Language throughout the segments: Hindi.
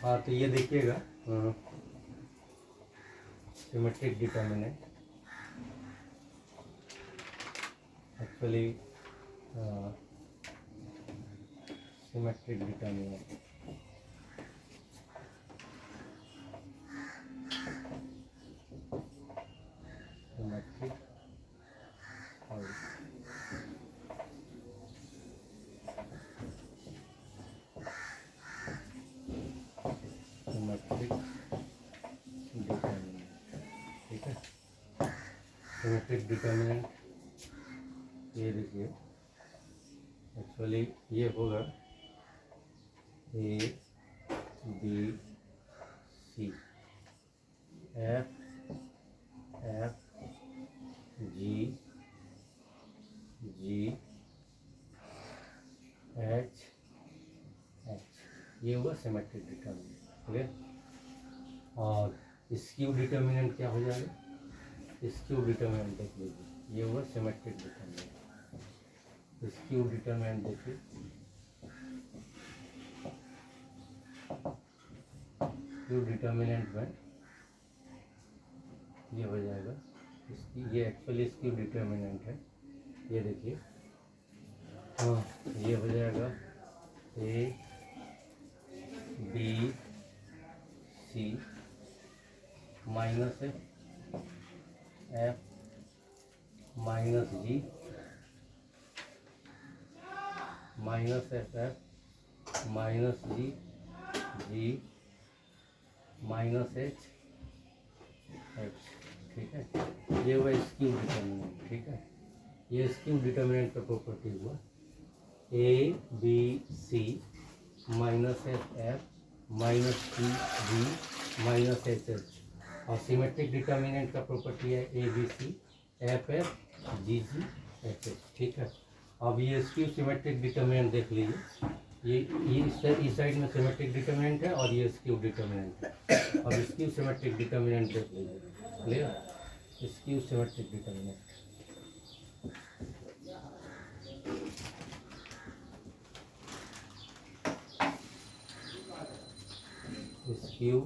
हाँ तो ये देखिएगा symmetric determinant actually symmetric determinant symmetric और सिमेट्रिक डिटर्मिनेंट, ठीक है। सिमेट्रिक डिटर्मिनेंट ये देखिए एक्चुअली ये होगा A B C F F G G H H, ये हुआ सिमेट्रिक डिटर्मिनेंट, क्लियर। और स्क्यू डिटर्मिनेंट क्या हो जाएगा, स्क्यू डिटर्मिनेंट देख लीजिए, ये हुआ सिमेट्रिक डिटर्मिनेंट। स्क्यू डिटर्मिनेंट देखिए, स्क्यू डिटर्मिनेंट में ये हो जाएगा इसकी, ये एक्चुअली स्क्यू डिटर्मिनेंट है, ये देखिए। हाँ ये हो जाएगा A B C minus F minus G minus F minus G G minus H H, ठीक है। ये हुआ स्क्यू डिटर्मिनेंट, ठीक है। ये स्क्यू डिटर्मिनेंट का प्रॉपर्टी हुआ A B C minus F minus C G minus H H. और सिमेट्रिक डिटर्मिनेंट का प्रॉपर्टी है A B C F G G H H, ठीक है। अब ये स्क्यू सिमेट्रिक डिटर्मिनेंट देख लीजिए, ये इस साइड में सिमेट्रिक डिटर्मिनेंट है और ये स्क्यू डिटर्मिनेंट है। अब स्क्यू सिमेट्रिक डिटर्मिनेंट देख लीजिए, clear. Skew symmetric determinant skew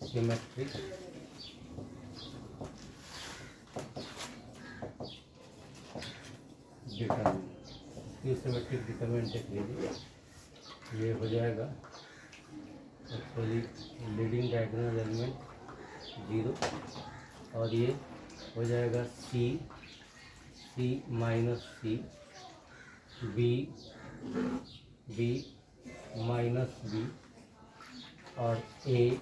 symmetric determinant, skew symmetric determinant देख लीजिए, ये हो जाएगा एक्चुअली लीडिंग डायगोनल एलिमेंट 0 और ये हो जाएगा c minus c b minus b और ए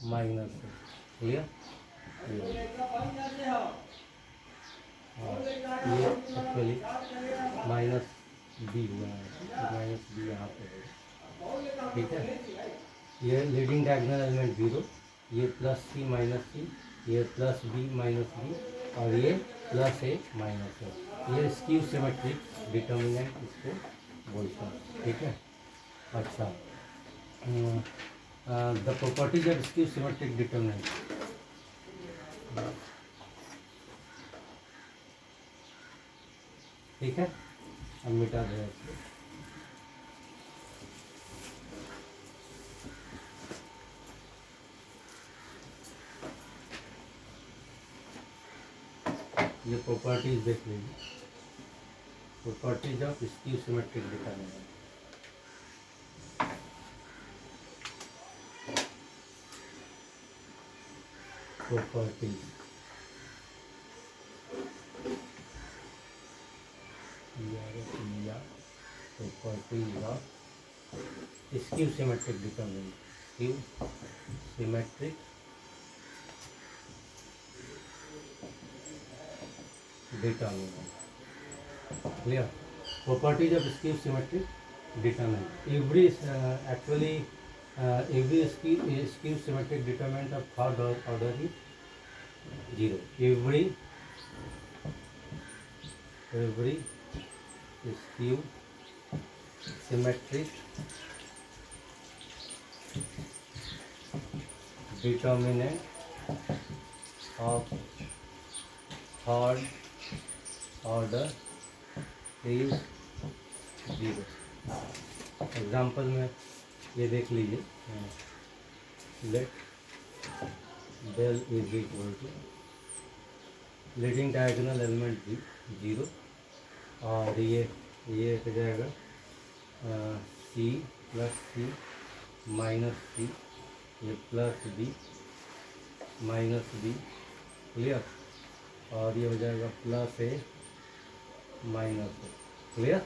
माइनस ए, क्लियर। ये एक्चुअली माइनस बी हुआ है, माइनस बी यहाँ पे है, ठीक है। ये लीडिंग डायगोनल एलिमेंट 0, ये प्लस सी माइनस सी, ये प्लस बी माइनस बी और ये प्लस ए माइनस ए, ये स्क्यू सिमेट्रिक डिटर्मिनेंट इसको बोलते हैं, ठीक है। अच्छा, the properties of skew symmetric determinant, ठीक है। अब मिटा दें इसको, ये प्रॉपर्टीज देख लीजिए, properties of skew symmetric determinant. Properties properties of skew symmetric determinant, skew symmetric determinant, clear. Properties of skew symmetric determinant, actually every skew symmetric determinant of third order is 0. Every skew symmetric determinant of third order is 0. Example में ये देख लीजिए, let del is equal to leading diagonal element भी 0, और ये हो जाएगा C plus c minus c, ये plus b minus b, clear, और ये हो जाएगा plus a minus a, clear.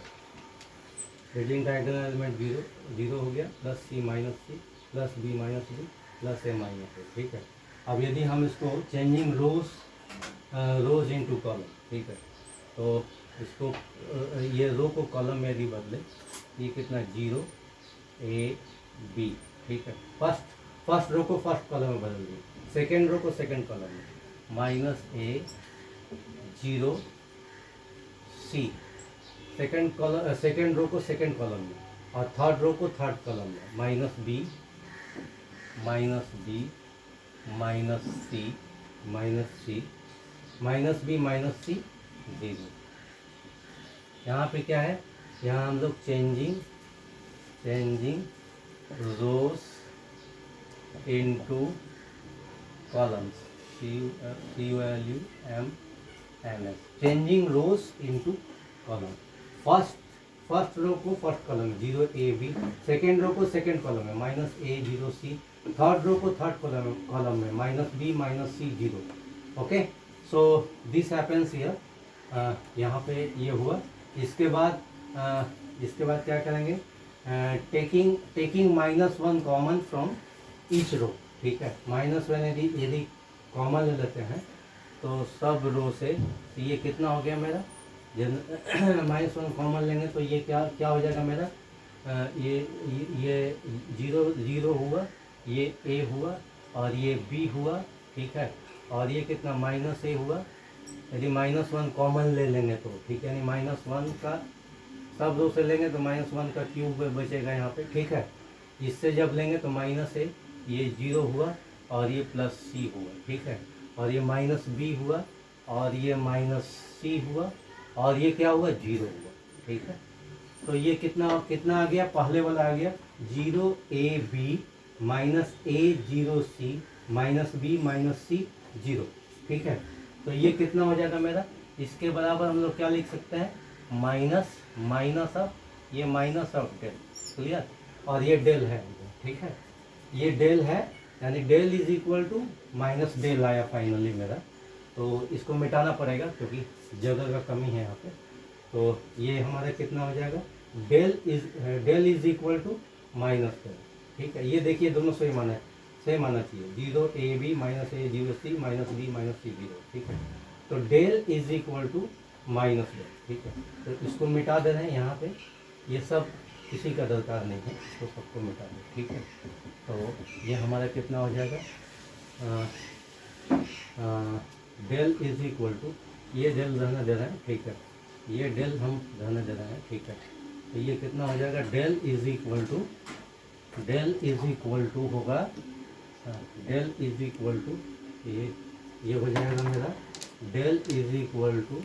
Leading diagonal element 0 हो गया, plus c minus c plus b minus b plus a minus a, ठीक है। अब यदि हम इसको चेंजिंग रोज इनटू कॉलम, ठीक है, तो इसको ये रो को कॉलम में यदि बदले, ये कितना 0 ए बी, ठीक है। फर्स्ट रो को फर्स्ट कॉलम में बदल दिए, सेकेंड रो को सेकेंड कॉलम में, माइनस ए 0 सी, सेकेंड रो को सेकेंड कॉलम में, और थर्ड रो को थर्ड कॉलम में, minus B minus C minus C minus B minus सी 0। यहाँ पे क्या है, यहाँ हम लोग changing rows into columns, CULUMNS, changing rows into column. First row को फर्स्ट कॉलम में 0 ए बी, सेकेंड रो को सेकेंड कॉलम में माइनस ए 0 सी, थर्ड रो को थर्ड कॉलम में minus B minus C 0। Okay, so this happens here, यहाँ पे ये हुआ। इसके बाद क्या करेंगे, taking -1 common from each row, ठीक है। -1 यदि कॉमन ले लेते हैं तो सब रो से, तो ये कितना हो गया मेरा, -1 कॉमन लेंगे तो ये क्या हो जाएगा मेरा, ये 0 हुआ, ये ए हुआ, और ये बी हुआ, ठीक है, और ये कितना माइनस ए हुआ। यदि -1 कॉमन ले लेंगे तो, ठीक है, यानी -1 का सब रो से लेंगे तो -1 का क्यूब बचेगा यहाँ पे, ठीक है। इससे जब लेंगे तो माइनस ए, ये 0 हुआ, और ये प्लस सी हुआ, ठीक है, और ये माइनस बी हुआ, और ये माइनस सी हुआ, और ये क्या हुआ 0 हुआ, ठीक है। तो ये कितना आ गया, पहले वाला आ गया 0 a b minus A 0 c minus B minus सी 0, ठीक है। तो ये कितना हो जाएगा मेरा, इसके बराबर हम लोग क्या लिख सकते हैं, माइनस ऑफ, ये माइनस ऑफ डेल, क्लियर, और ये डेल है, ठीक है, ये डेल है, यानी del is equal to minus del आया फाइनली मेरा। तो इसको मिटाना पड़ेगा क्योंकि जगह का कमी है यहाँ पे। तो ये हमारा कितना हो जाएगा, del is equal to minus del, ठीक है। ये देखिए दोनों सेम आना चाहिए, 0 a b minus A 0 c minus B minus सी 0, ठीक है। तो del is equal to minus del, ठीक है। तो इसको मिटा दे रहे हैं यहाँ पे, ये सब किसी का दरकार नहीं है, तो सबको मिटा दें, ठीक है। तो ये हमारा कितना हो जाएगा, डेल इज इक्वल टू, ये डेल रहने दे रहे हैं, ठीक है, ये डेल हम रहने दे रहे हैं, ठीक है। तो ये कितना हो जाएगा, डेल इज इक्वल टू होगा, डेल इज इक्वल टू, ये हो जाएगा मेरा del is equal to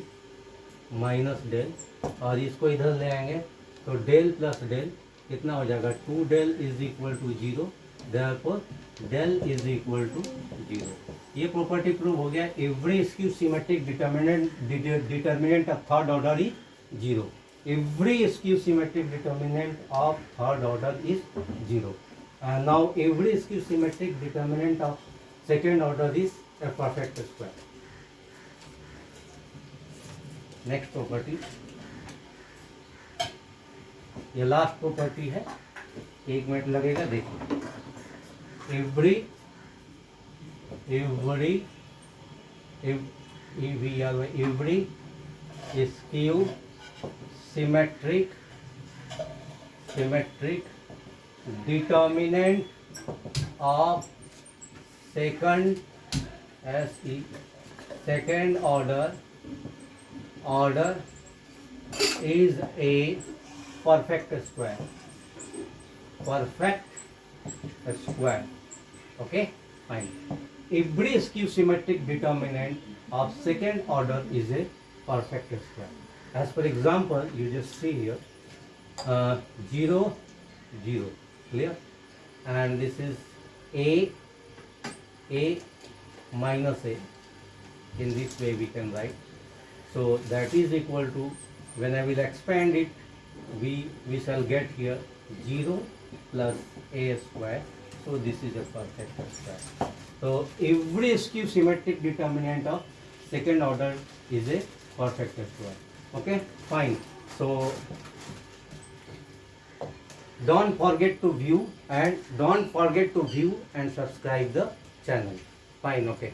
minus del, और इसको इधर ले आएंगे तो डेल प्लस डेल कितना हो जाएगा, 2 del is equal to 0, therefore del is equal to 0। ये प्रॉपर्टी प्रूव हो गया, every skew symmetric determinant of third order is 0, every skew symmetric determinant of third order is 0, and now every skew symmetric determinant of second order is a perfect square. Next property, ये लास्ट प्रॉपर्टी है, 1 मिनट लगेगा, देखिए, every skew symmetric determinant of second order is a perfect square. Okay, fine. Every skew symmetric determinant of second order is a perfect square. As for example, you just see here 0 0, clear, and this is a minus a. In this way we can write. So that is equal to, when I will expand it, we shall get here 0 plus a square. So this is a perfect square. So every skew symmetric determinant of second order is a perfect square. Okay, fine. So don't forget to view and subscribe the channel. Fine, okay.